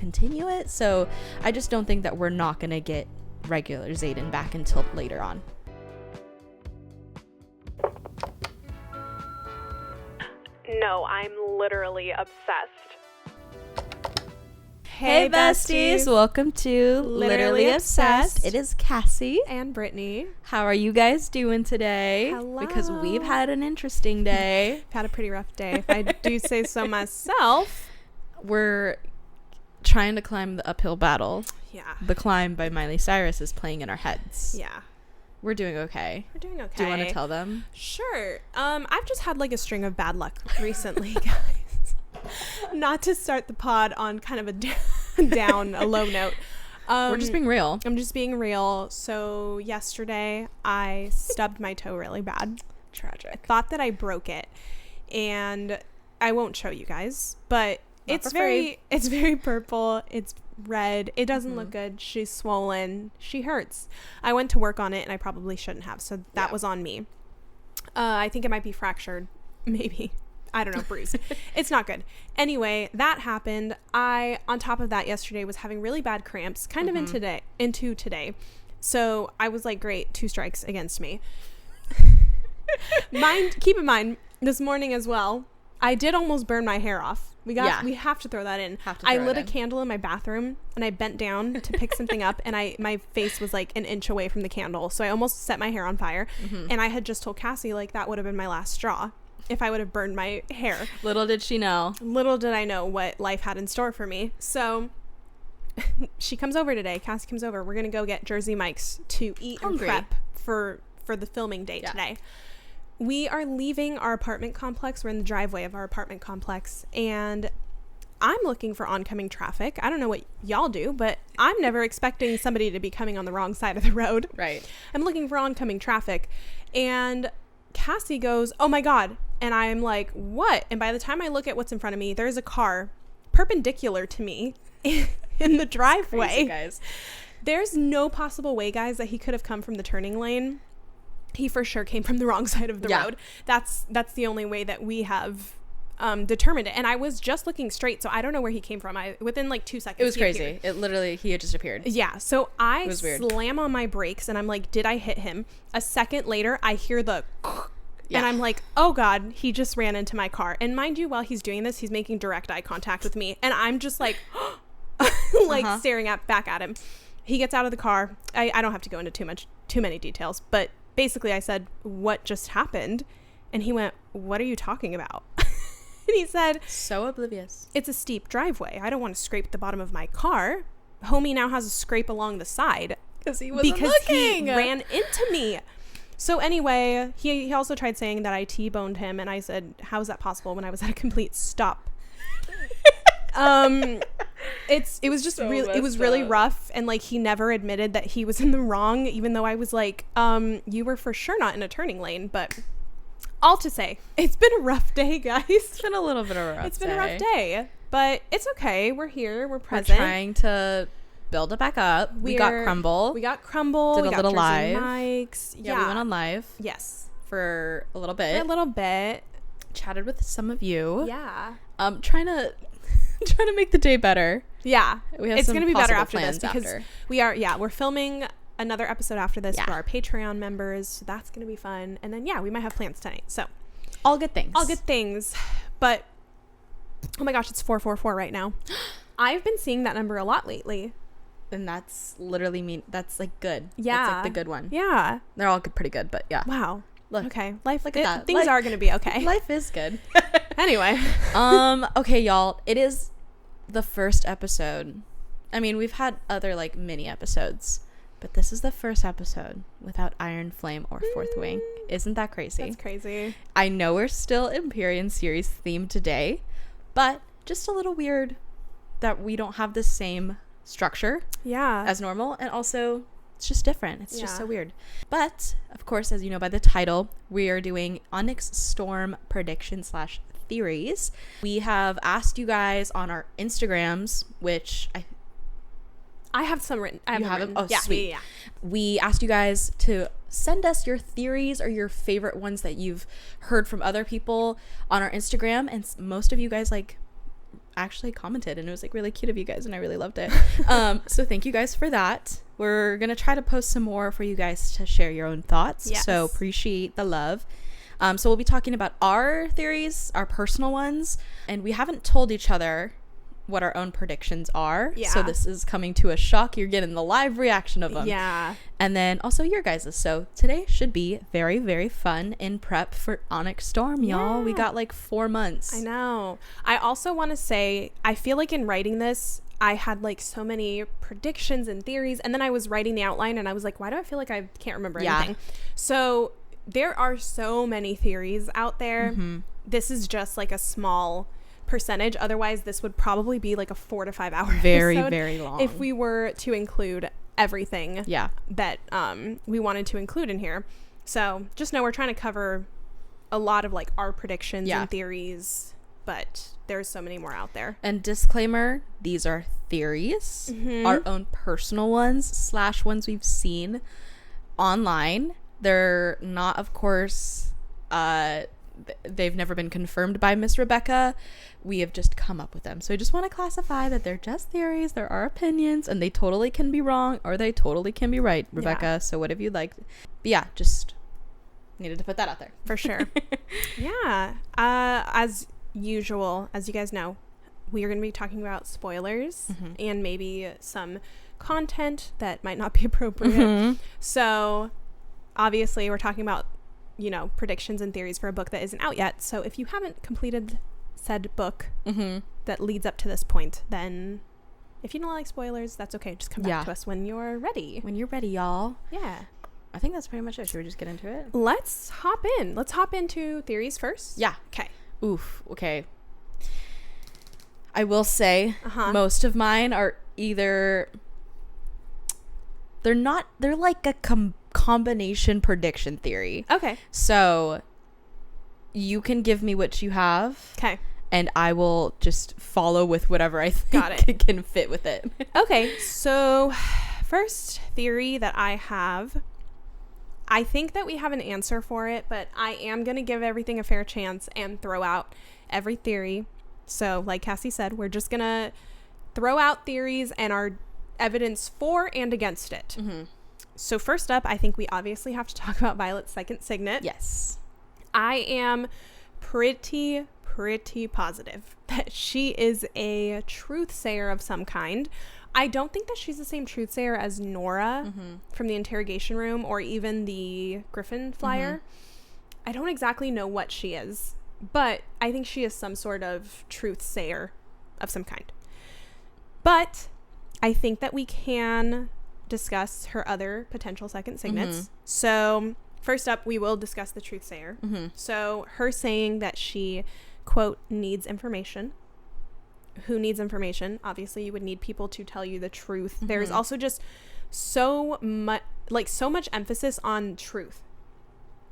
continue it. So I just don't think that we're not going to get regular Zaden back until later on. No, I'm literally obsessed. Hey besties, welcome to Literally Obsessed. It is Cassy and Brittany. How are you guys doing today? Hello. Because we've had an interesting day. I've had a pretty rough day, if I do say so myself. We're trying to climb the uphill battle. Yeah. The Climb by Miley Cyrus is playing in our heads. Yeah. We're doing okay. We're doing okay. Do you want to tell them? Sure. I've just had like a string of bad luck recently, guys. Not to start the pod on kind of a low note. We're just being real. I'm just being real. So yesterday I stubbed my toe really bad. Tragic. I thought that I broke it, and I won't show you guys, but it's very purple. It's red. It doesn't look good. She's swollen. She hurts. I went to work on it, and I probably shouldn't have. So that was on me. I think it might be fractured. Maybe. I don't know, bruised. It's not good. Anyway, that happened. I, on top of that, yesterday was having really bad cramps, kind of into today. So I was like, great, 2 strikes against me. Keep in mind, this morning as well, I did almost burn my hair off. We have to throw that in. I lit a candle in my bathroom, and I bent down to pick something up, and my face was like an inch away from the candle. So I almost set my hair on fire. And I had just told Cassie, like, that would have been my last straw if I would have burned my hair. Little did she know. Little did I know what life had in store for me. So she comes over today. Cassie comes over. We're going to go get Jersey Mike's to eat and prep for the filming day today. We are leaving our apartment complex. We're in the driveway of our apartment complex, and I'm looking for oncoming traffic. I don't know what y'all do, but I'm never expecting somebody to be coming on the wrong side of the road. Right. I'm looking for oncoming traffic, and Cassie goes, "Oh my God." And I'm like, "What?" And by the time I look at what's in front of me, there's a car perpendicular to me in the driveway. Crazy, guys. There's no possible way, guys, that he could have come from the turning lane. He for sure came from the wrong side of the road. That's the only way that we have determined it. And I was just looking straight, so I don't know where he came from. Within like 2 seconds, it was crazy. It literally, he had just appeared. Yeah. So I slam on my brakes, and I'm like, did I hit him? A second later, I hear the and I'm like, oh God, he just ran into my car. And mind you, while he's doing this, he's making direct eye contact with me, and I'm just like like staring back at him. He gets out of the car. I don't have to go into too many details, but basically I said, "What just happened?" And he went, "What are you talking about?" And he said, so oblivious, "It's a steep driveway. I don't want to scrape the bottom of my car." Homie now has a scrape along the side because he ran into me. So anyway, he also tried saying that I T-boned him, and I said, "How is that possible?" when I was at a complete stop. It was just really rough, and like he never admitted that he was in the wrong, even though I was like, you were for sure not in a turning lane. But all to say, it's been a rough day, guys. It's been a little bit of a rough day. It's been a rough day, but it's okay. We're here. We're present. We're trying to build it back up. We got Crumble. Did a little live. Mike's. Yeah, we went on live. Yes. For a little bit. Chatted with some of you. Yeah. Trying to make the day better. Yeah. It's going to be better after this because we're filming another episode after this for our Patreon members. So that's going to be fun. And then, we might have plans tonight. So all good things. But, oh my gosh, it's 444 right now. I've been seeing that number a lot lately. And that's literally that's like good. Yeah. That's like the good one. Yeah. They're all pretty good, but yeah. Wow. Look. Okay. Look at that. Things are going to be okay. Life is good. Anyway. Okay, y'all. It is the first episode. I mean, we've had other like mini episodes, but this is the first episode without Iron Flame or Fourth Wing. Isn't that crazy? That's crazy. I know we're still Empyrean Series themed today, but just a little weird that we don't have the same structure as normal, and also it's just different. It's just so weird. But of course, as you know by the title, we are doing Onyx Storm prediction / theories. We have asked you guys on our Instagrams, which I have some written. You have them? Oh, yeah, sweet. Yeah. We asked you guys to send us your theories or your favorite ones that you've heard from other people on our Instagram, and most of you guys actually commented, and it was like really cute of you guys, and I really loved it. So thank you guys for that. We're gonna try to post some more for you guys to share your own thoughts. Yes. So appreciate the love. So we'll be talking about our theories, our personal ones, and we haven't told each other what our own predictions are. Yeah. So this is coming to a shock. You're getting the live reaction of them. Yeah. And then also your guys's. So today should be very, very fun in prep for Onyx Storm, y'all. We got like 4 months. I know. I also want to say, I feel like in writing this, I had like so many predictions and theories, and then I was writing the outline and I was like, why do I feel like I can't remember anything? So there are so many theories out there. Mm-hmm. This is just like a small percentage. Otherwise, this would probably be like a 4 to 5 hour very episode very long if we were to include everything that we wanted to include in here. So just know we're trying to cover a lot of like our predictions and theories, but there's so many more out there. And disclaimer, these are theories, our own personal ones / ones we've seen online. They're not, of course, they've never been confirmed by Miss Rebecca. We have just come up with them. So I just want to classify that they're just theories. There are opinions, and they totally can be wrong or they totally can be right, Rebecca. Yeah. So whatever you'd like. But yeah, just needed to put that out there. For sure. Yeah. As usual, as you guys know, we are going to be talking about spoilers and maybe some content that might not be appropriate. So obviously we're talking about, you know, predictions and theories for a book that isn't out yet. So if you haven't completed said book that leads up to this point, then if you don't like spoilers, that's okay. Just come back to us when you're ready. When you're ready, y'all. Yeah. I think that's pretty much it. Should we just get into it? Let's hop in. Let's hop into theories first. Yeah. Okay. Oof. Okay. I will say most of mine are either... They're like a combination prediction theory. Okay. So you can give me what you have. Okay. And I will just follow with whatever I think can fit with it. Okay. So first theory that I have, I think that we have an answer for it, but I am going to give everything a fair chance and throw out every theory. So like Cassy said, we're just going to throw out theories and our evidence for and against it. So first up, I think we obviously have to talk about Violet's second signet. Yes. I am pretty positive that she is a truth sayer of some kind. I don't think that she's the same truth sayer as Nora from the interrogation room or even the Griffin flyer. I don't exactly know what she is, but I think she is some sort of truth sayer of some kind. But I think that we can discuss her other potential second signets. So first up, we will discuss the truth sayer. So her saying that she, quote, needs information. Who needs information? Obviously, you would need people to tell you the truth. There's also just so much emphasis on truth.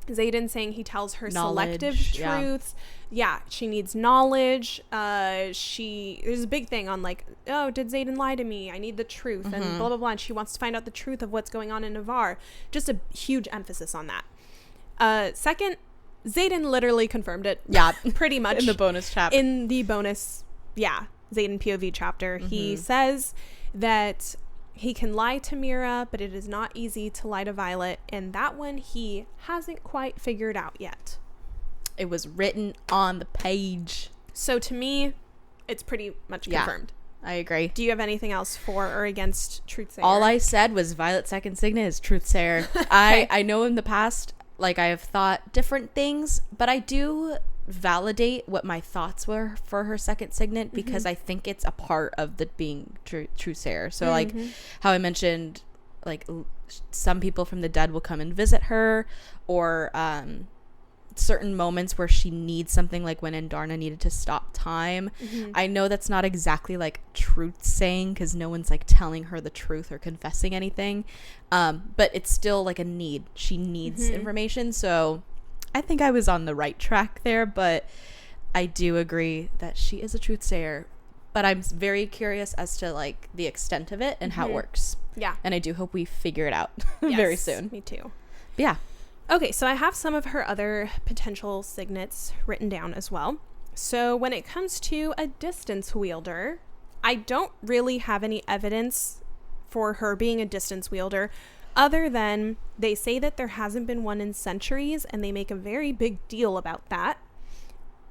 Zaden saying he tells her selective truths. Yeah, she needs knowledge. There's a big thing on like, oh, did Zaden lie to me? I need the truth and blah, blah, blah. And she wants to find out the truth of what's going on in Navarre. Just a huge emphasis on that. Second, Zaden literally confirmed it. Yeah. Pretty much. In the bonus chapter. In the bonus, Zaden POV chapter. He says that he can lie to Mira, but it is not easy to lie to Violet. And that one he hasn't quite figured out yet. It was written on the page. So to me, it's pretty much confirmed. I agree. Do you have anything else for or against truth sayer? All I said was Violet's second signet is truth sayer. Okay. I know in the past, like, I have thought different things, but I do validate what my thoughts were for her second signet because I think it's a part of the being truth sayer. So like how I mentioned, like some people from the dead will come and visit her, or certain moments where she needs something, like when Andarna needed to stop time. I know that's not exactly like truth saying because no one's like telling her the truth or confessing anything, but it's still like a need. She needs information. So I think I was on the right track there, but I do agree that she is a truth sayer. But I'm very curious as to like the extent of it and how it works. Yeah. And I do hope we figure it out very soon. Me too. But yeah. Okay, so I have some of her other potential signets written down as well. So when it comes to a distance wielder, I don't really have any evidence for her being a distance wielder, other than they say that there hasn't been one in centuries, and they make a very big deal about that.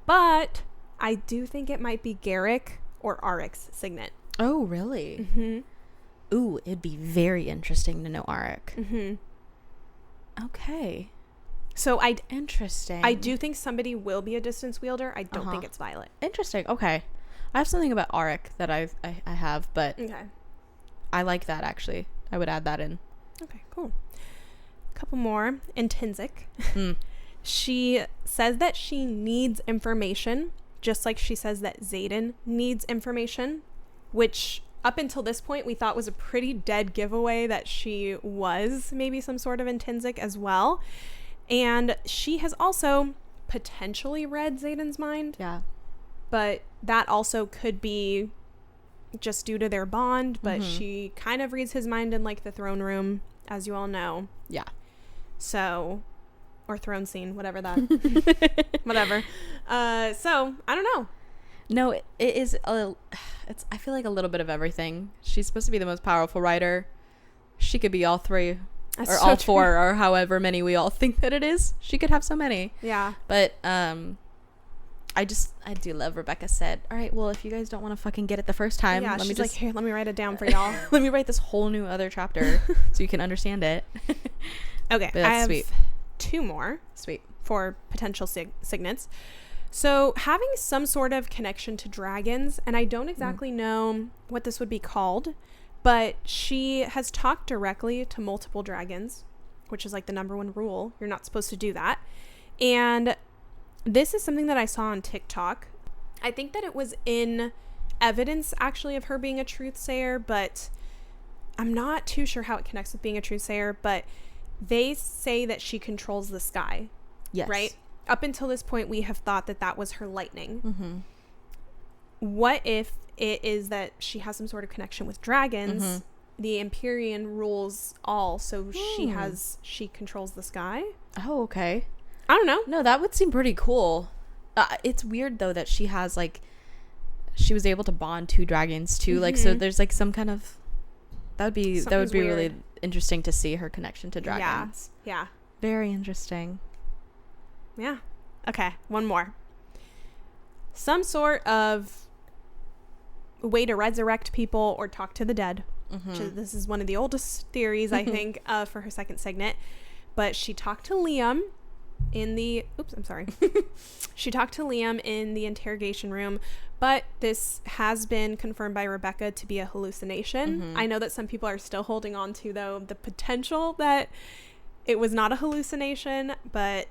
But I do think it might be Garrick or Onyx signet. Oh, really? Mm-hmm. Ooh, it'd be very interesting to know Arik. Mm-hmm. Okay. So interesting. I do think somebody will be a distance wielder. I don't think it's Violet. Interesting. Okay. I have something about Arik that I have, but okay. I like that, actually. I would add that in. Okay, cool. A couple more. Intrinsic. She says that she needs information, just like she says that Zaden needs information, which up until this point we thought was a pretty dead giveaway that she was maybe some sort of intrinsic as well. And she has also potentially read Zaden's mind. Yeah. But that also could be just due to their bond, but she kind of reads his mind in like the throne room, as you all know. Yeah. So, or throne scene, whatever that, whatever. So I don't know. No, it is I feel like a little bit of everything. She's supposed to be the most powerful writer. She could be all three. That's or so all four, true. Or however many we all think that it is. She could have so many. Yeah. But I do love Rebecca said, all right, well, if you guys don't want to fucking get it the first time, let me just, here, let me write it down for y'all. Let me write this whole new other chapter so you can understand it. Okay. But that's sweet. 2 more. Sweet. For potential signets. So having some sort of connection to dragons, and I don't exactly know what this would be called, but she has talked directly to multiple dragons, which is like the #1 rule. You're not supposed to do that. And this is something that I saw on TikTok. I think that it was in evidence actually of her being a truthsayer, but I'm not too sure how it connects with being a truthsayer, but they say that she controls the sky. Yes. Right? Up until this point, we have thought that that was her lightning. Mm-hmm. What if it is that she has some sort of connection with dragons? Mm-hmm. The Empyrean rules all, so she controls the sky. Oh, okay. I don't know. No, that would seem pretty cool. It's weird though that she has like, she was able to bond 2 dragons too. Mm-hmm. Like, so there's like some kind of, that would be weird. Really interesting to see her connection to dragons. Yeah. Very interesting. Yeah. Okay. 1 more. Some sort of way to resurrect people or talk to the dead. Mm-hmm. This is one of the oldest theories, I think, for her second signet. But she talked to Liam in the... Oops, I'm sorry. She talked to Liam in the interrogation room, but this has been confirmed by Rebecca to be a hallucination. Mm-hmm. I know that some people are still holding on to, though, the potential that it was not a hallucination, but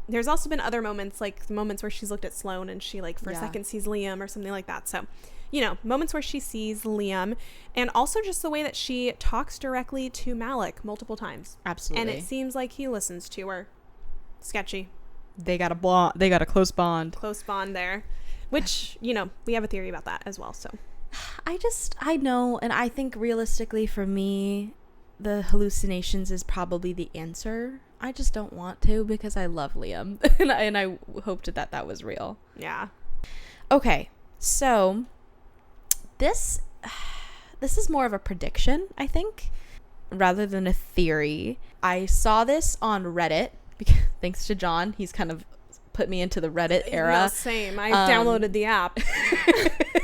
there's also been other moments, like the moments where she's looked at Sloane and she, like, for a second sees Liam or something like that. So, you know, moments where she sees Liam, and also just the way that she talks directly to Malik multiple times. Absolutely. And it seems like he listens to her. Sketchy. They got a close bond. Close bond there. Which, you know, we have a theory about that as well, so. I know, and I think realistically for me, the hallucinations is probably the answer. I just don't want to because I love Liam. and I hoped that was real. Yeah. Okay, so this is more of a prediction, I think, rather than a theory. I saw this on Reddit. Thanks to John, he's kind of put me into the Reddit era. No, same. I downloaded the app.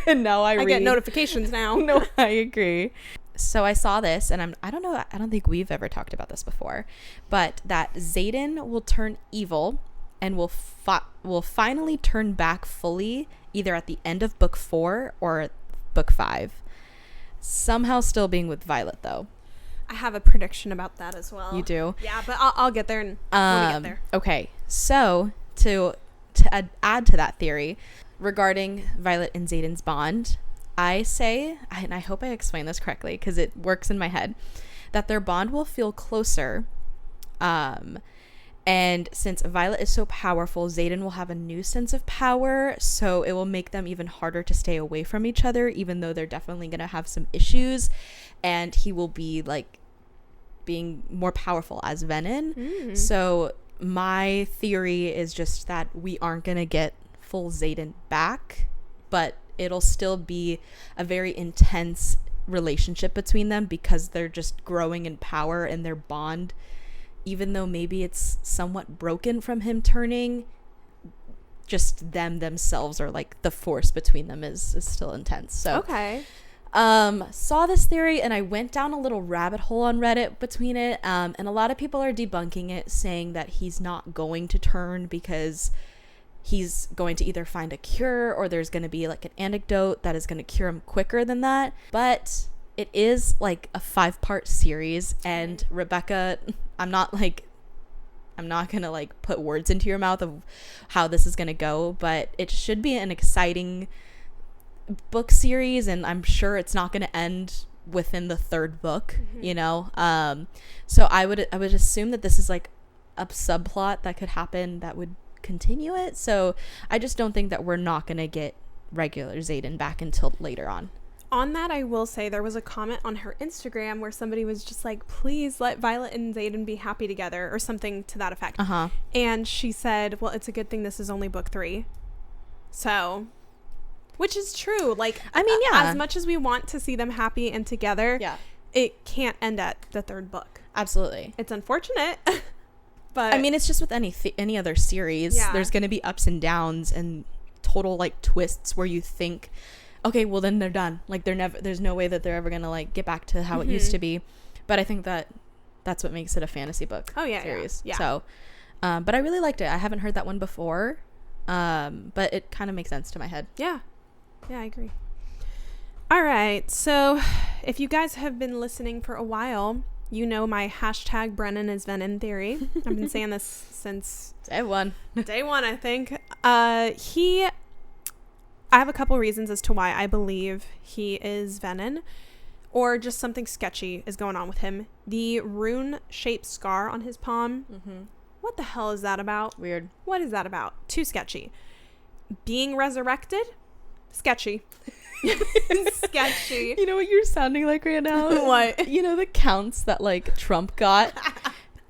And now I get notifications now. No, I agree. So I saw this, and I don't think we've ever talked about this before, but that Zaden will turn evil and will finally turn back fully either at the end of book 4 or book 5. Somehow still being with Violet, though. I have a prediction about that as well. You do? Yeah, but I'll get there when we get there. Okay, so to add to that theory regarding Violet and Zaden's bond, I say, and I hope I explain this correctly because it works in my head, that their bond will feel closer. And since Violet is so powerful, Zaden will have a new sense of power, so it will make them even harder to stay away from each other, even though they're definitely going to have some issues, and he will be like being more powerful as venin. So my theory is just that we aren't going to get full Zaden back, but it'll still be a very intense relationship between them because they're just growing in power, and their bond, even though maybe it's somewhat broken from him turning, just themselves, or like the force between them is still intense. So okay. Saw this theory, and I went down a little rabbit hole on Reddit between it, and a lot of people are debunking it, saying that he's not going to turn because he's going to either find a cure, or there's going to be like an antidote that is going to cure him quicker than that. But it is like a 5-part series, and Rebecca, I'm not gonna like put words into your mouth of how this is gonna go, but it should be an exciting book series, and I'm sure it's not gonna end within the 3rd book, you know. So I would assume that this is like a subplot that could happen that would continue it. So I just don't think that we're not gonna get regular Zaden back until later on. On that, I will say there was a comment on her Instagram where somebody was just like, please let Violet and Zaden be happy together, or something to that effect. And she said, well, it's a good thing this is only book 3. So, which is true. Like, I mean, yeah, as much as we want to see them happy and together, it can't end at the 3rd book. Absolutely. It's unfortunate. But I mean, it's just with any other series, there's going to be ups and downs and total like twists where you think, okay, well then they're done. Like there's no way that they're ever going to like get back to how it used to be. But I think that's what makes it a fantasy book series. Yeah. So, but I really liked it. I haven't heard that one before. But it kind of makes sense to my head. Yeah. Yeah, I agree. All right. So if you guys have been listening for a while, you know my hashtag Brennan is venin theory. I've been saying this since day one, I think. I have a couple reasons as to why I believe he is venin, or just something sketchy is going on with him. The rune-shaped scar on his palm. What the hell is that about? Weird. What is that about? Too sketchy. Being resurrected? Sketchy. Sketchy. You know what you're sounding like right now? What? You know the counts that like Trump got?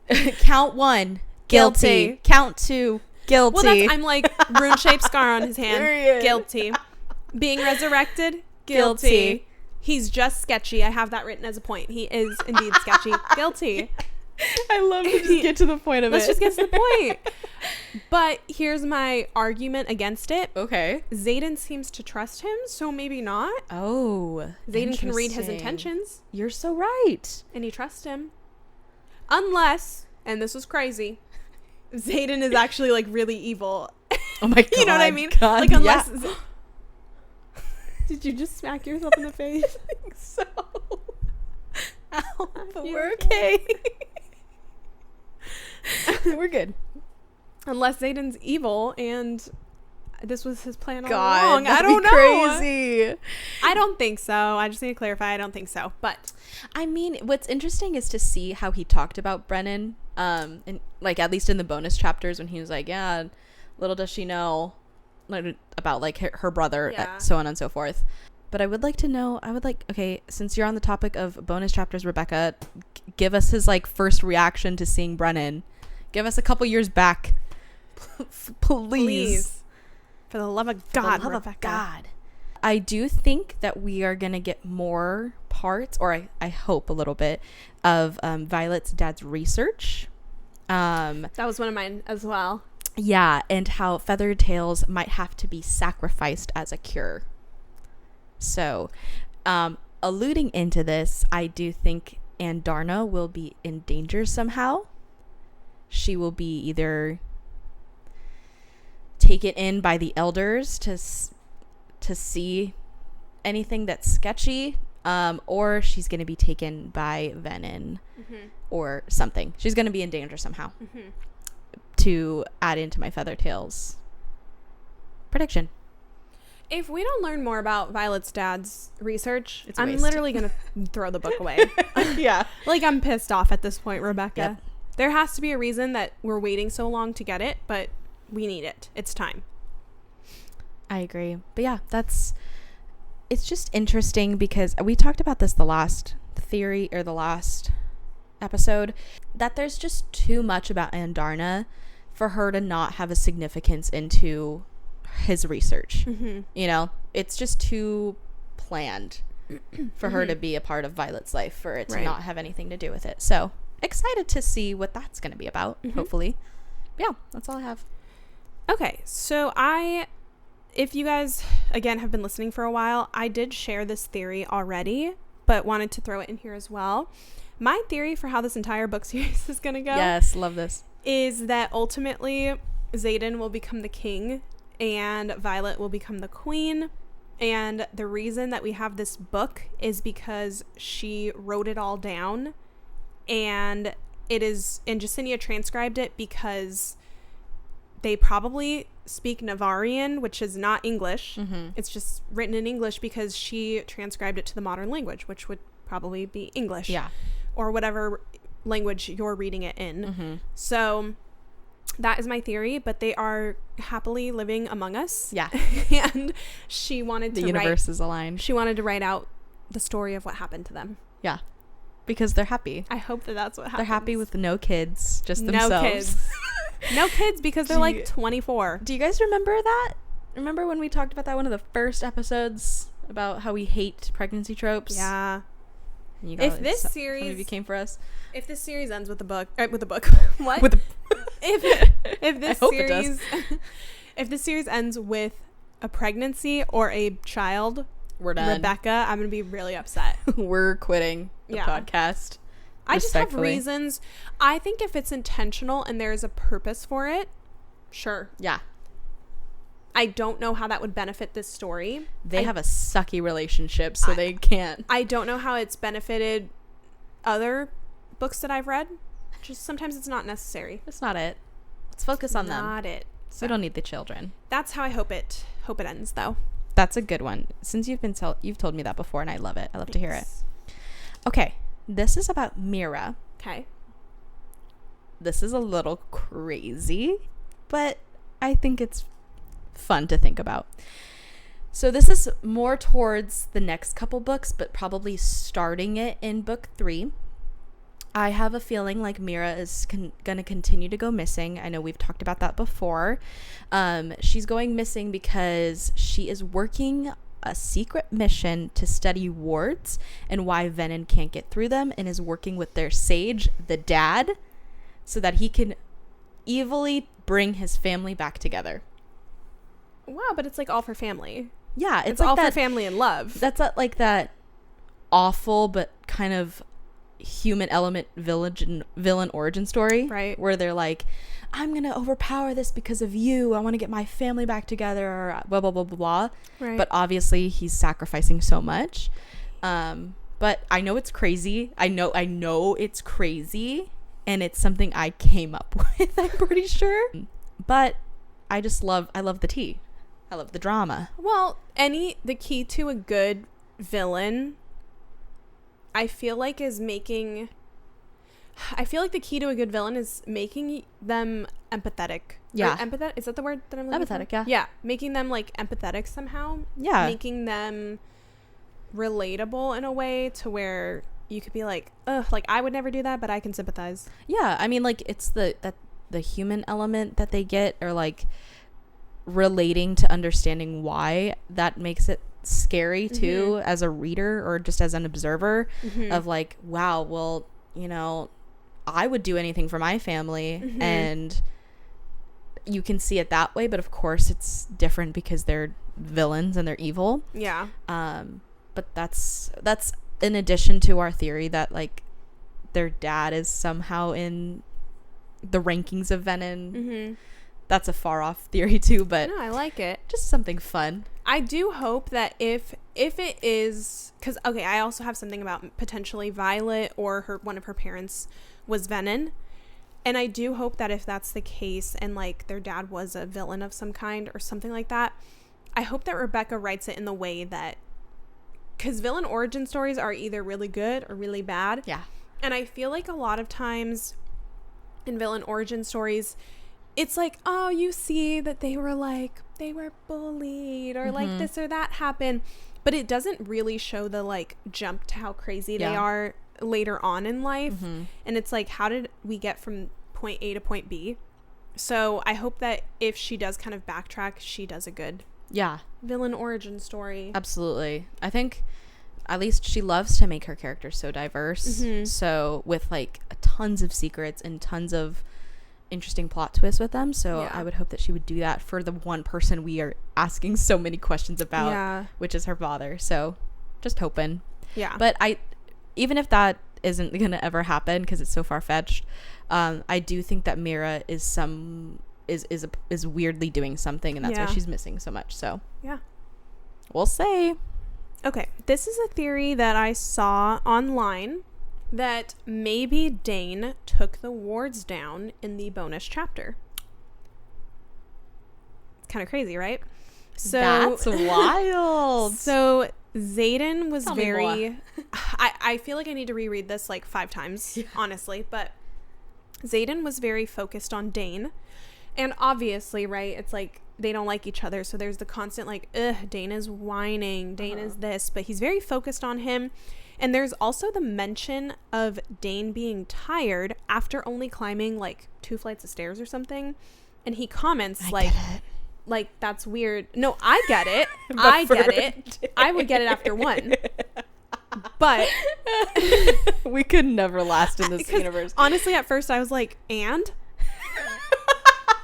Count 1, guilty. Count 2, guilty. Well, I'm like rune-shaped scar on his hand. Period. Guilty. Being resurrected? Guilty. He's just sketchy. I have that written as a point. He is indeed sketchy. Guilty. I love to just get to the point of Let's just get to the point. But here's my argument against it. Okay. Zaden seems to trust him, so maybe not. Oh, Zaden can read his intentions. You're so right. And he trusts him. Unless, and this was crazy, Zaden is actually like really evil. Oh my god. You know what I mean? God, like unless Did you just smack yourself in the face? I think so. Ow, but we're okay. We're good. Unless Zaden's evil and this was his plan all along. I don't know. Crazy. I don't think so. I just need to clarify. I don't think so. But I mean, what's interesting is to see how he talked about Brennan. And like at least in the bonus chapters when he was like, yeah, little does she know about like her brother, so on and so forth. But I would like to know. Okay, since you're on the topic of bonus chapters, Rebecca, give us his like first reaction to seeing Brennan. Give us a couple years back, please. For the love of God, for the love of God. I do think that we are gonna get more parts, or I hope a little bit of Violet's dad's research. That was one of mine as well. Yeah, and how Feathered Tails might have to be sacrificed as a cure. So, alluding into this, I do think Andarna will be in danger somehow. She will be either taken in by the elders to see anything that's sketchy, or she's going to be taken by venin or something. She's going to be in danger somehow. To add into my Feathered Tails prediction. If we don't learn more about Violet's dad's research, I'm literally going to throw the book away. Yeah. Like, I'm pissed off at this point, Rebecca. Yep. There has to be a reason that we're waiting so long to get it, but we need it. It's time. I agree. But yeah, it's just interesting because we talked about this the last theory or the last episode, that there's just too much about Andarna for her to not have a significance into his research. You know, it's just too planned for her to be a part of Violet's life, for it to not have anything to do with it. So excited to see what that's going to be about, hopefully. Yeah, that's all I have. Okay, so if you guys, again, have been listening for a while, I did share this theory already, but wanted to throw it in here as well. My theory for how this entire book series is going to go. Yes, love this. Is that ultimately Zaden will become the king and Violet will become the queen. And the reason that we have this book is because she wrote it all down, and Justinia transcribed it because they probably speak Navarian, which is not English. It's just written in English because she transcribed it to the modern language, which would probably be English. Yeah. Or whatever language you're reading it in. So that is my theory, but they are happily living among us. Yeah. And she wanted to the universe is aligned. She wanted to write out the story of what happened to them. Yeah. Because they're happy. I hope that that's what happens. They're happy with no kids, just themselves. No kids. No kids because they're like 24. Do you guys remember that? Remember when we talked about that one of the first episodes about how we hate pregnancy tropes? Yeah. If this series, some of you came for us. If this series ends with a book, what? If this series ends with a pregnancy or a child, we're done. Rebecca, I'm gonna be really upset. We're quitting the podcast. I just have reasons. I think if it's intentional and there is a purpose for it, sure. Yeah. I don't know how that would benefit this story. They have a sucky relationship, so they can't. I don't know how it's benefited other books that I've read. Just sometimes it's not necessary. It's not it. Let's focus on them. Not it. So we don't need the children. That's how I hope it ends, though. That's a good one. Since you've told me that before, and I love it. I love to hear it. Okay, this is about Mira. Okay. This is a little crazy, but I think it's fun to think about. So this is more towards the next couple books, but probably starting it in book 3. I have a feeling like Mira is going to continue to go missing. I know we've talked about that before. She's going missing because she is working a secret mission to study wards and why venin can't get through them, and is working with their sage, the dad, so that he can evilly bring his family back together. Wow, but it's like all for family. Yeah, it's like all for family and love. That's not like that awful but kind of human element villain origin story, right? Where they're like, I'm gonna overpower this because of you. I want to get my family back together, or blah blah blah blah blah. Right. But obviously he's sacrificing so much. But I know it's crazy. I know it's crazy, and it's something I came up with. I'm pretty sure. But I love the tea. I love the drama. Well, the key to a good villain, I feel like the key to a good villain is making them empathetic. Yeah. Empathetic, is that the word that I'm looking for? Empathetic, yeah. Yeah. Making them like empathetic somehow. Yeah. Making them relatable in a way to where you could be like, ugh, like I would never do that, but I can sympathize. Yeah. I mean, like it's the human element that they get, or like relating to understanding why, that makes it scary too, as a reader or just as an observer of like, wow, well, you know, I would do anything for my family, and you can see it that way, but of course it's different because they're villains and they're evil. Yeah. But that's in addition to our theory that like their dad is somehow in the rankings of venin. That's a far off theory too, but no, I like it. Just something fun. I do hope that if it is, because okay, I also have something about potentially Violet or one of her parents was venin, and I do hope that if that's the case and like their dad was a villain of some kind or something like that, I hope that Rebecca writes it in the way that, because villain origin stories are either really good or really bad. Yeah. And I feel like a lot of times in villain origin stories, it's like, oh, you see that they were bullied or like this or that happened, but it doesn't really show the like jump to how crazy they are later on in life. And it's like, how did we get from point A to point B? So I hope that if she does kind of backtrack, she does a good villain origin story. Absolutely. I think at least she loves to make her characters so diverse. So with like tons of secrets and tons of interesting plot twists with them. So I would hope that she would do that for the one person we are asking so many questions about, which is her father. So just hoping. Yeah. But even if that isn't gonna ever happen because it's so far-fetched, I do think that Mira is weirdly doing something, and that's why she's missing so much. So we'll see. Okay, this is a theory that I saw online, that maybe Dane took the wards down in the bonus chapter. It's kind of crazy, right? So that's wild. So Zaden was I feel like I need to reread this like 5 times, honestly, but Zaden was very focused on Dane. And obviously, right, it's like they don't like each other, so there's the constant like, Dane is whining, Dane is this, but he's very focused on him. And there's also the mention of Dane being tired after only climbing like 2 flights of stairs or something. And he comments like, that's weird. No, I get it. I get it. I would get it after 1. But we could never last in this universe. Honestly, at first I was like, and?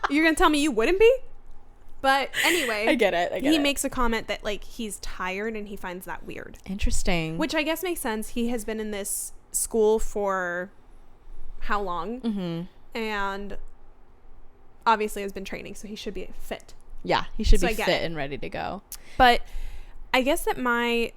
You're going to tell me you wouldn't be? But anyway, I get it. He makes a comment that like he's tired and he finds that weird. Interesting. Which I guess makes sense. He has been in this school for how long? And obviously has been training, so he should be fit. Yeah, he should be fit and ready to go. But I guess that my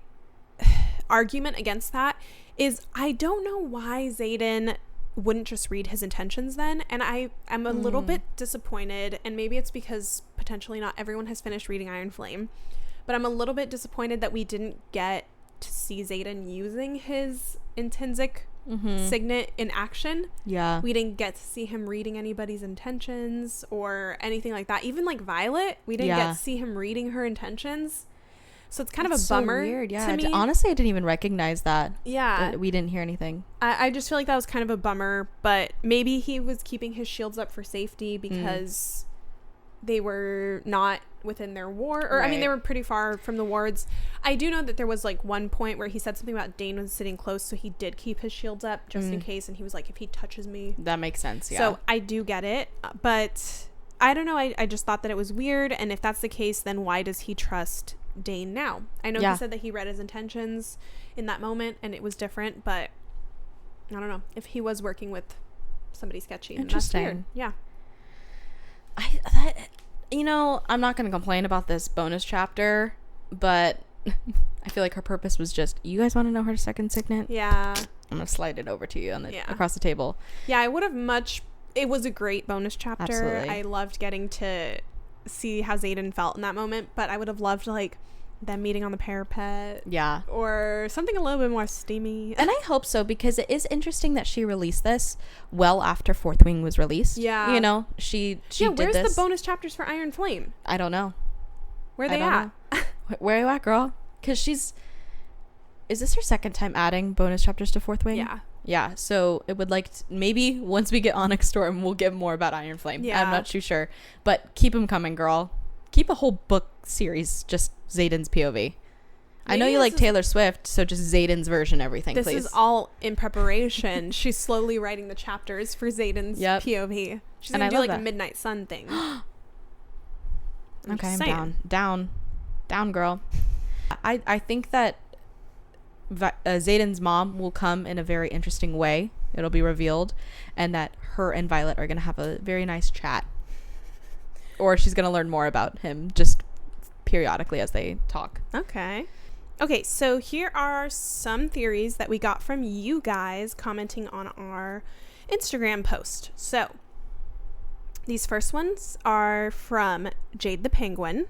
argument against that is I don't know why Zaden wouldn't just read his intentions then, and I am a little bit disappointed, and maybe it's because potentially not everyone has finished reading Iron Flame, but I'm a little bit disappointed that we didn't get to see Zaden using his intrinsic signet in action. We didn't get to see him reading anybody's intentions or anything like that. Even like Violet, we didn't get to see him reading her intentions. So it's kind of a bummer. So weird. To me. Honestly, I didn't even recognize that. Yeah. We didn't hear anything. I just feel like that was kind of a bummer, but maybe he was keeping his shields up for safety because they were not within their ward. Or, I mean, they were pretty far from the wards. I do know that there was like one point where he said something about Dane was sitting close, so he did keep his shields up just in case. And he was like, if he touches me. That makes sense, yeah. So I do get it. But I don't know. I just thought that it was weird. And if that's the case, then why does he trust Dane now? I know he said that he read his intentions in that moment and it was different, but I don't know if he was working with somebody sketchy. Interesting. That's weird. Yeah. I'm not going to complain about this bonus chapter, but I feel like her purpose was just, you guys want to know her second signet? Yeah. I'm going to slide it over to you across the table. Yeah, I would have it was a great bonus chapter. Absolutely. I loved getting to see how Zaden felt in that moment, but I would have loved like them meeting on the parapet, or something a little bit more steamy. And I hope so, because it is interesting that she released this well after Fourth Wing was released. She did where's this. the bonus chapters for Iron Flame? I don't know. Where are they at? Where are you at, girl? Because is this her second time adding bonus chapters to Fourth Wing? Yeah, so it would maybe once we get Onyx Storm, we'll get more about Iron Flame. I'm not too sure. But keep them coming, girl. Keep a whole book series, just Zaden's POV. Maybe I know you like Taylor Swift, so just Zaden's version, everything, this please. This is all in preparation. She's slowly writing the chapters for Zaden's POV. She's going to do a Midnight Sun thing. Okay, I'm down. Down, girl. I think that Zaden's mom will come in a very interesting way. It'll be revealed, and that her and Violet are going to have a very nice chat, or she's going to learn more about him just periodically as they talk. Okay, so here are some theories that we got from you guys commenting on our Instagram post. So these first ones are from Jade the Penguin.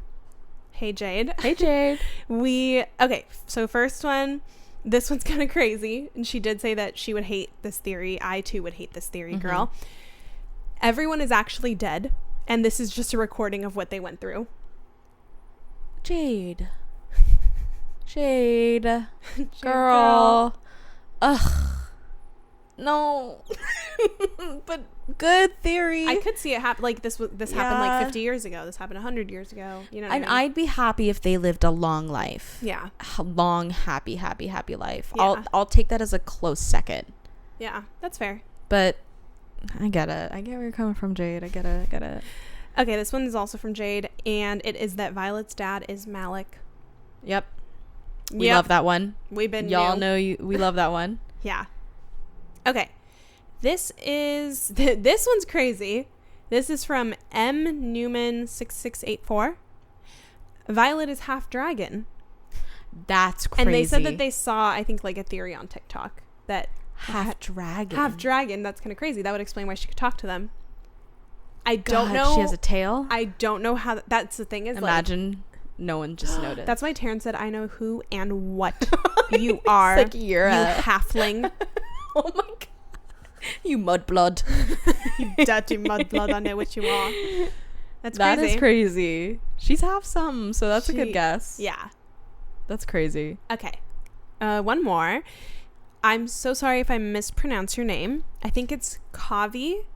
Hey Jade. So first one, this one's kind of crazy, and she did say that she would hate this theory. I too would hate this theory, girl. Everyone is actually dead, and this is just a recording of what they went through. Jade, girl. Ugh. No. But good theory. I could see it happen. Like this happened like 50 years ago. This happened 100 years ago. You know. And I'd be happy if they lived a long life. Yeah. A long, happy life. Yeah. I'll take that as a close second. Yeah, that's fair. But I get it. I get where you're coming from, Jade. I get it. Okay, this one is also from Jade, and it is that Violet's dad is Malik. Yep. We love that one. Y'all know we love that one. Yeah. Okay. This one's crazy. This is from M Newman 6684. Violet is half dragon. That's crazy. And they said that they saw, I think, like a theory on TikTok that half dragon. Half dragon. That's kind of crazy. That would explain why she could talk to them. I don't know. She has a tail. I don't know how. That's the thing. Is imagine no one just noticed. That's why Taryn said, "I know who and what you are. Like you're you halfling." Oh my god! You mudblood. You dirty mudblood. I know what you are. That's crazy. That is crazy. She's half something, so that's a good guess. Yeah, that's crazy. Okay, one more. I'm so sorry if I mispronounce your name. I think it's Kavi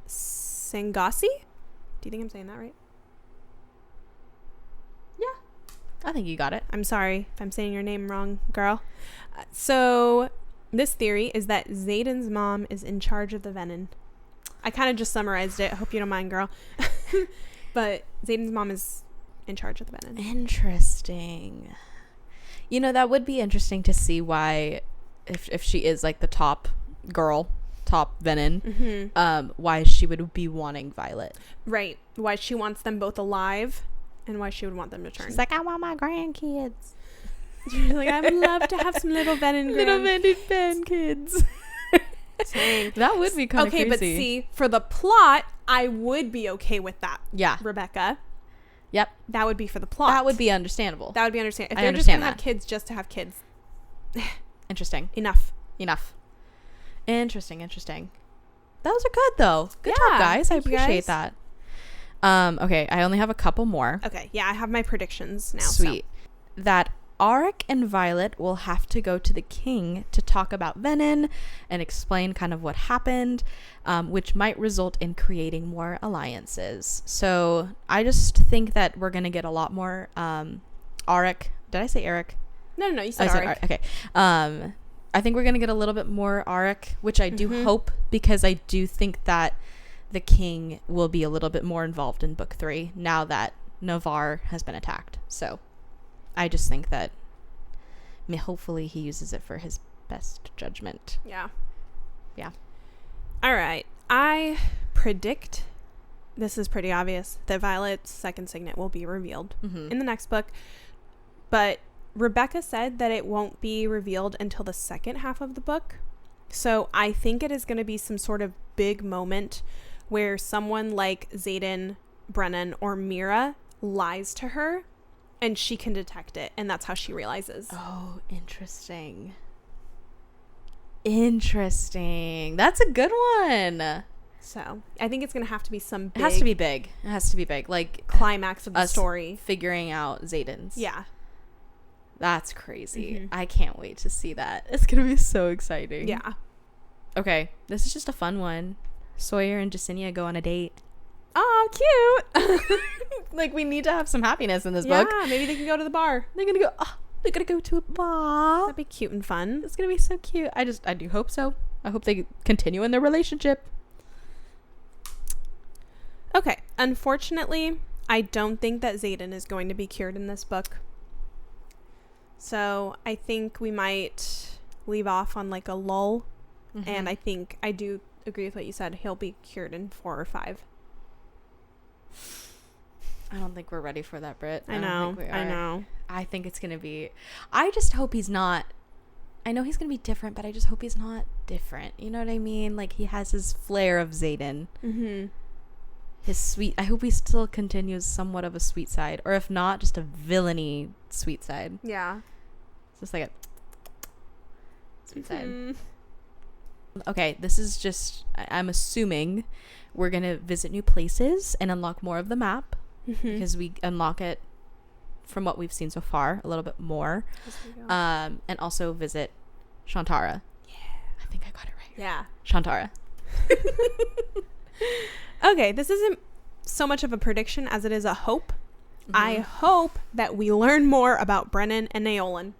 Sangasi. Do you think I'm saying that right? Yeah, I think you got it. I'm sorry if I'm saying your name wrong, girl. So this theory is that Zaden's mom is in charge of the venin. I kind of just summarized it. I hope you don't mind, girl. But Zaden's mom is in charge of the venin. Interesting. You know, that would be interesting to see why, if she is like the top girl, top venin, why she would be wanting Violet. Right. Why she wants them both alive and why she would want them to turn. She's like, I want my grandkids. She's like, I would love to have some little venin kids. That would be kind of crazy. Okay, but see, for the plot, I would be okay with that. Yeah. Rebecca. Yep. That would be for the plot. That would be understandable. That would be understandable. If I they're just going to have kids just to have kids. Interesting. Enough. Interesting. Those are good, though. Good job, guys. I appreciate that. Okay, I only have a couple more. Okay, yeah, I have my predictions now. Sweet. So. That Auric and Violet will have to go to the king to talk about venin and explain kind of what happened, which might result in creating more alliances. So I just think that we're going to get a lot more Auric. Did I say Eric? No, you said Auric. Okay. I think we're going to get a little bit more Auric, which I do hope, because I do think that the king will be a little bit more involved in book 3 now that Navarre has been attacked. So I just think that hopefully he uses it for his best judgment. Yeah. All right. I predict, this is pretty obvious, that Violet's second signet will be revealed in the next book. But Rebecca said that it won't be revealed until the second half of the book. So I think it is going to be some sort of big moment where someone like Zaden, Brennan, or Mira lies to her and she can detect it, and that's how she realizes. Oh, interesting. That's a good one. So I think it's going to have to be some big... It has to be big. Like climax of the story. Figuring out Zaden's. Yeah. That's crazy. I can't wait to see that. It's going to be so exciting. Yeah. Okay, this is just a fun one. Sawyer and Jacinia go on a date. Oh, cute. Like, we need to have some happiness in this book. Yeah, maybe they can go to the bar. They're gonna go to a bar. That'd be cute and fun. It's gonna be so cute. I do hope so. I hope they continue in their relationship. Okay, unfortunately, I don't think that Zaden is going to be cured in this book. So I think we might leave off on like a lull. And I do agree with what you said. He'll be cured in 4 or 5. I don't think we're ready for that, Britt. I know. I think it's going to be... I just hope he's not... I know he's going to be different, but I just hope he's not different. You know what I mean? Like, he has his flair of Zaden. His sweet... I hope he still continues somewhat of a sweet side. Or if not, just a villainy sweet side. Yeah. It's just like a... sweet side. Okay, this is just... I'm assuming we're going to visit new places and unlock more of the map. Because we unlock it, from what we've seen so far, a little bit more. And also visit Shantara. Yeah. I think I got it right. Yeah. Shantara. Okay, this isn't so much of a prediction as it is a hope. I hope that we learn more about Brennan and Naolan.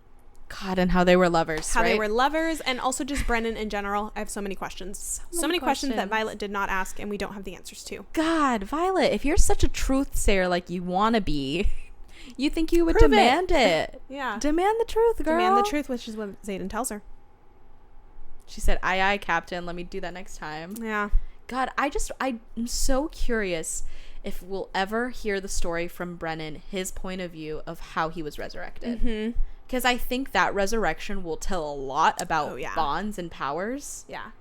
God, and how they were lovers, How they were lovers, and also just Brennan in general. I have so many questions. So many questions that Violet did not ask, and we don't have the answers to. God, Violet, if you're such a truth sayer like you want to be, you think you would Prove demand it. Yeah. Demand the truth, girl. Demand the truth, which is what Zaden tells her. She said, aye, aye, Captain. Let me do that next time. Yeah. God, I'm so curious if we'll ever hear the story from Brennan, his point of view of how he was resurrected. Because I think that resurrection will tell a lot about bonds and powers. Yeah.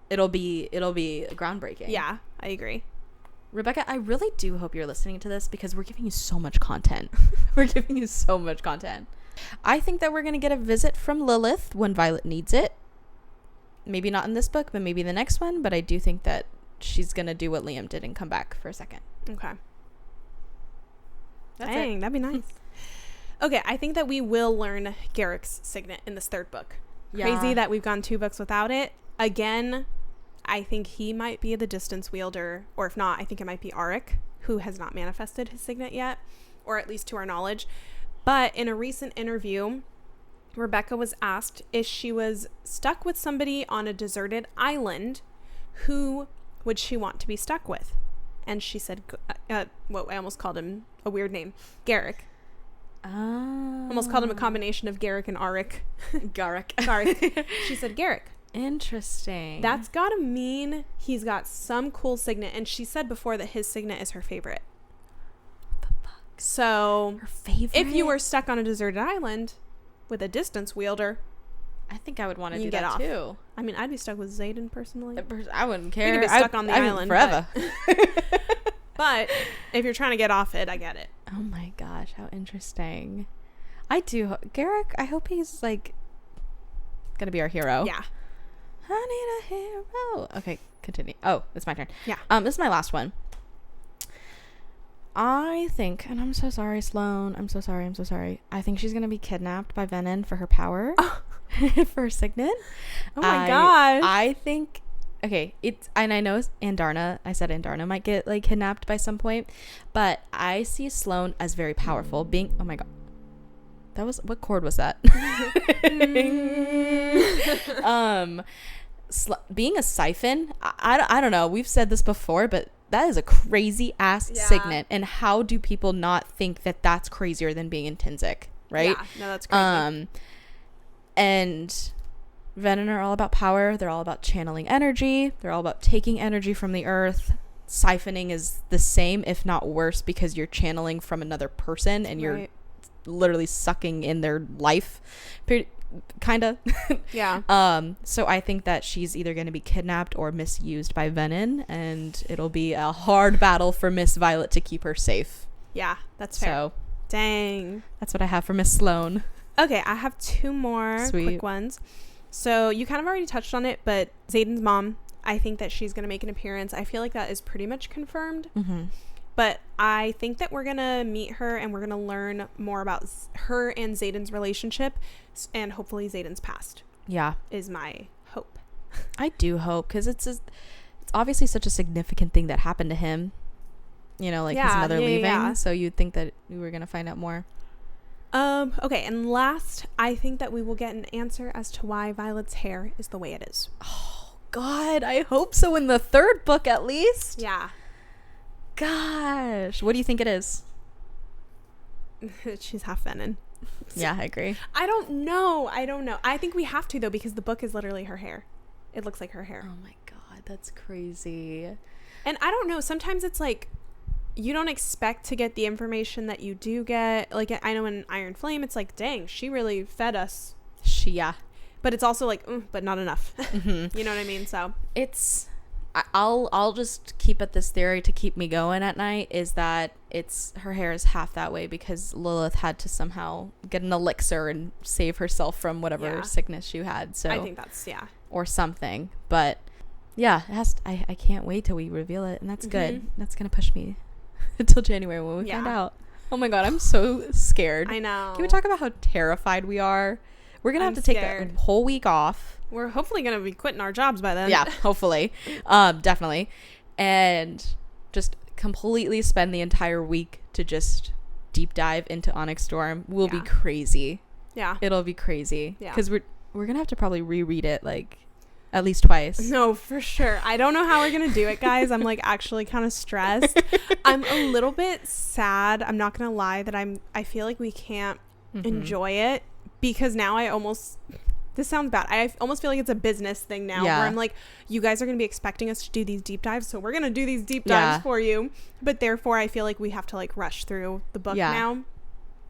It'll be groundbreaking. Yeah, I agree. Rebecca, I really do hope you're listening to this because we're giving you so much content. We're giving you so much content. I think that we're going to get a visit from Lilith when Violet needs it. Maybe not in this book, but maybe the next one. But I do think that she's going to do what Liam did and come back for a second. Okay. Dang, that'd be nice. Okay, I think that we will learn Garrick's signet in this third book. Yeah. Crazy that we've gone 2 books without it. Again, I think he might be the distance wielder, or if not, I think it might be Auric, who has not manifested his signet yet, or at least to our knowledge. But in a recent interview, Rebecca was asked if she was stuck with somebody on a deserted island, who would she want to be stuck with? And she said, I almost called him a weird name, Garrick. Oh. Almost called him a combination of Garrick and Auric. Garrick. She said Garrick. Interesting. That's gotta mean he's got some cool signet. And she said before that his signet is her favorite. The fuck? So, her favorite? If you were stuck on a deserted island with a distance wielder, I think I would want to do that too. I mean, I'd be stuck with Zaden personally. I wouldn't care. We could be stuck on the island forever. But if you're trying to get off it, I get it. Oh my gosh, how interesting. I do. Garrick, I hope he's like gonna be our hero. Yeah. I need a hero. Okay, continue. Oh, it's my turn. Yeah. This is my last one. I think, and I'm so sorry, Sloane. I'm so sorry. I think she's gonna be kidnapped by Venin for her power. For her signet. Oh my gosh. I think. Okay, and I know Andarna, I said Andarna might get like kidnapped by some point, but I see Sloane as very powerful. Oh my god. What chord was that? Being a siphon, I don't know. We've said this before, but that is a crazy ass signet. And how do people not think that that's crazier than being intrinsic, right? Yeah, no, that's crazy. And Venin are all about power. They're all about channeling energy. They're all about taking energy from the earth. Siphoning is the same, if not worse, because you're channeling from another person and you're literally sucking in their life, kind of. Yeah. So I think that she's either going to be kidnapped or misused by Venin, and it'll be a hard battle for Miss Violet to keep her safe. Yeah, that's fair. So, dang. That's what I have for Miss Sloane. Okay, I have 2 more quick ones. So you kind of already touched on it, but Zaden's mom, I think that she's going to make an appearance. I feel like that is pretty much confirmed. Mm-hmm. But I think that we're going to meet her and we're going to learn more about her and Zaden's relationship and hopefully Zaden's past. Yeah. Is my hope. I do hope, because it's obviously such a significant thing that happened to him. You know, like his mother leaving. Yeah. So you'd think that we were going to find out more. Okay, and last, I think that we will get an answer as to why Violet's hair is the way it is. Oh, God, I hope so in the 3rd book at least. Yeah. Gosh, what do you think it is? She's half venin. Yeah, I agree. I don't know. I think we have to, though, because the book is literally her hair. It looks like her hair. Oh, my God, that's crazy. And I don't know. Sometimes it's like, you don't expect to get the information that you do get. Like, I know in Iron Flame, it's like, dang, she really fed us. Yeah. But it's also like, but not enough. Mm-hmm. You know what I mean? So I'll just keep at this theory to keep me going at night, is that her hair is half that way because Lilith had to somehow get an elixir and save herself from whatever sickness she had. So I think that's, or something. But yeah, it has I can't wait till we reveal it, and that's good. That's gonna push me until January when we find out. Oh my God, I'm so scared. I know. Can we talk about how terrified we are? We're gonna have to take a whole week off. We're hopefully gonna be quitting our jobs by then. Yeah, hopefully. Definitely. And just completely spend the entire week to just deep dive into Onyx Storm will be crazy. Yeah. It'll be crazy. Yeah. Because we're gonna have to probably reread it like at least twice. No, for sure. I don't know how we're gonna do it, guys. I'm like actually kind of stressed. I'm a little bit sad. I'm not gonna lie that I feel like we can't enjoy it because now this sounds bad. I almost feel like it's a business thing now where I'm like, you guys are going to be expecting us to do these deep dives. So we're going to do these deep dives for you. But therefore, I feel like we have to like rush through the book now.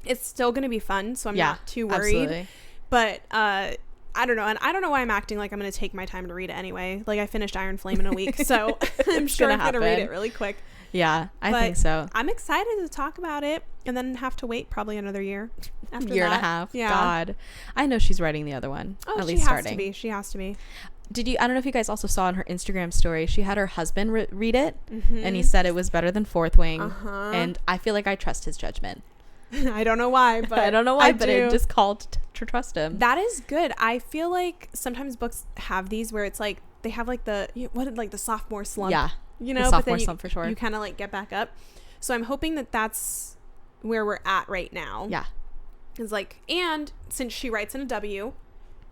It's still going to be fun. So I'm not too worried. Absolutely. But I don't know. And I don't know why I'm acting like I'm going to take my time to read it anyway. Like I finished Iron Flame in a week. So I'm sure I'm going to read it really quick. Yeah, I think so. I'm excited to talk about it and then have to wait probably another year after year and a half. Yeah. God. I know she's writing the other one. Oh, at least starting. She has to be. I don't know if you guys also saw on her Instagram story, she had her husband read it and he said it was better than Fourth Wing. And I feel like I trust his judgment. I don't know why, but it just called to trust him. That is good. I feel like sometimes books have these where it's like they have like the sophomore slump. Yeah. You know, but then for sure. You kind of like get back up. So I'm hoping that that's where we're at right now. Yeah. It's like, and since she writes in a W,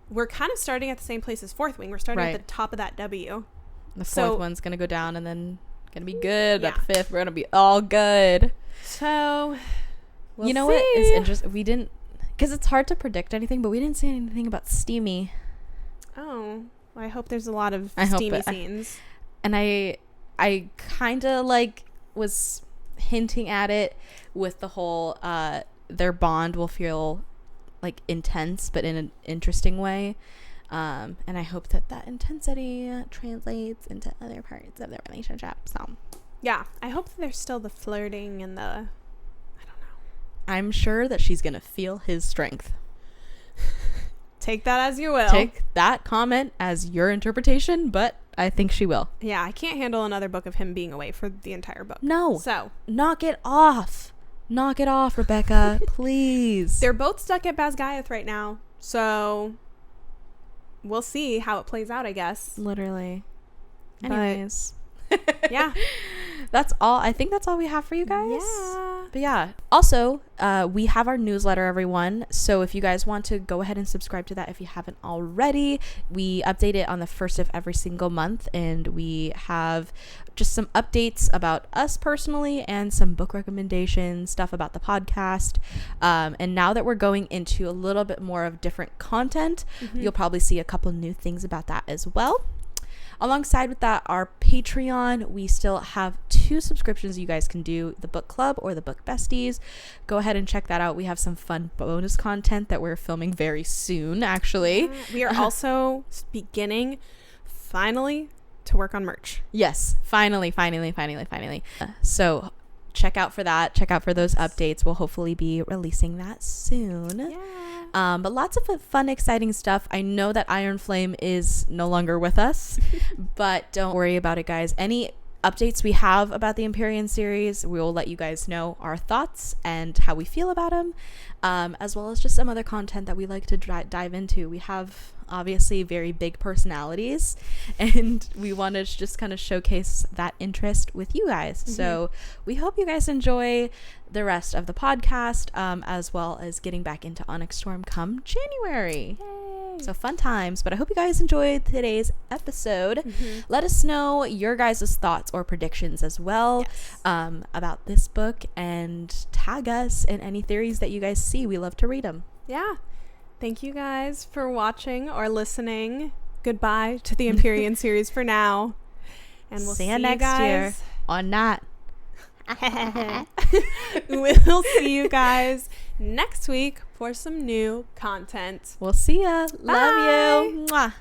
we're kind of starting at the same place as Fourth Wing. We're starting at the top of that W. The fourth one's going to go down and then going to be good. Yeah. At the fifth, we're going to be all good. So, you know what is interesting? We didn't, because it's hard to predict anything, but we didn't say anything about Steamy. Oh, well, I hope there's a lot of steamy scenes. And I kind of like was hinting at it with the whole their bond will feel like intense but in an interesting way, and I hope that intensity translates into other parts of their relationship. So yeah, I hope that there's still the flirting and the I don't know. I'm sure that she's gonna feel his strength. Take that as you will. Take that comment as your interpretation, but I think she will. Yeah, I can't handle another book of him being away for the entire book. No. So, knock it off. Knock it off, Rebecca. Please. They're both stuck at Basgiath right now. So, we'll see how it plays out, I guess. Literally. Anyways. Yeah. That's all. I think that's all we have for you guys. Yeah. But yeah. Also, we have our newsletter, everyone. So if you guys want to go ahead and subscribe to that if you haven't already. We update it on the first of every single month. And we have just some updates about us personally and some book recommendations, stuff about the podcast. And now that we're going into a little bit more of different content, you'll probably see a couple new things about that as well. Alongside with that, our Patreon, we still have 2 subscriptions you guys can do, the book club or the book besties. Go ahead and check that out. We have some fun bonus content that we're filming very soon, actually. We are also beginning, finally, to work on merch. Yes, finally. So check out for that. Check out for those updates. We'll hopefully be releasing that soon. Yeah. But lots of fun, exciting stuff. I know that Iron Flame is no longer with us, but don't worry about it, guys. Any updates we have about the Empyrean series, we will let you guys know our thoughts and how we feel about them, as well as just some other content that we like to dive into. We have obviously very big personalities, and we want to just kind of showcase that interest with you guys. So we hope you guys enjoy the rest of the podcast, as well as getting back into Onyx Storm come January. Yay. So fun times. But I hope you guys enjoyed today's episode. Let us know your guys' thoughts or predictions as well, about this book, and tag us in any theories that you guys see. We love to read them. Yeah. Thank you guys for watching or listening. Goodbye to the Empyrean series for now. And we'll see you next year on that. We'll see you guys next week for some new content. We'll see ya. Love you. Mwah.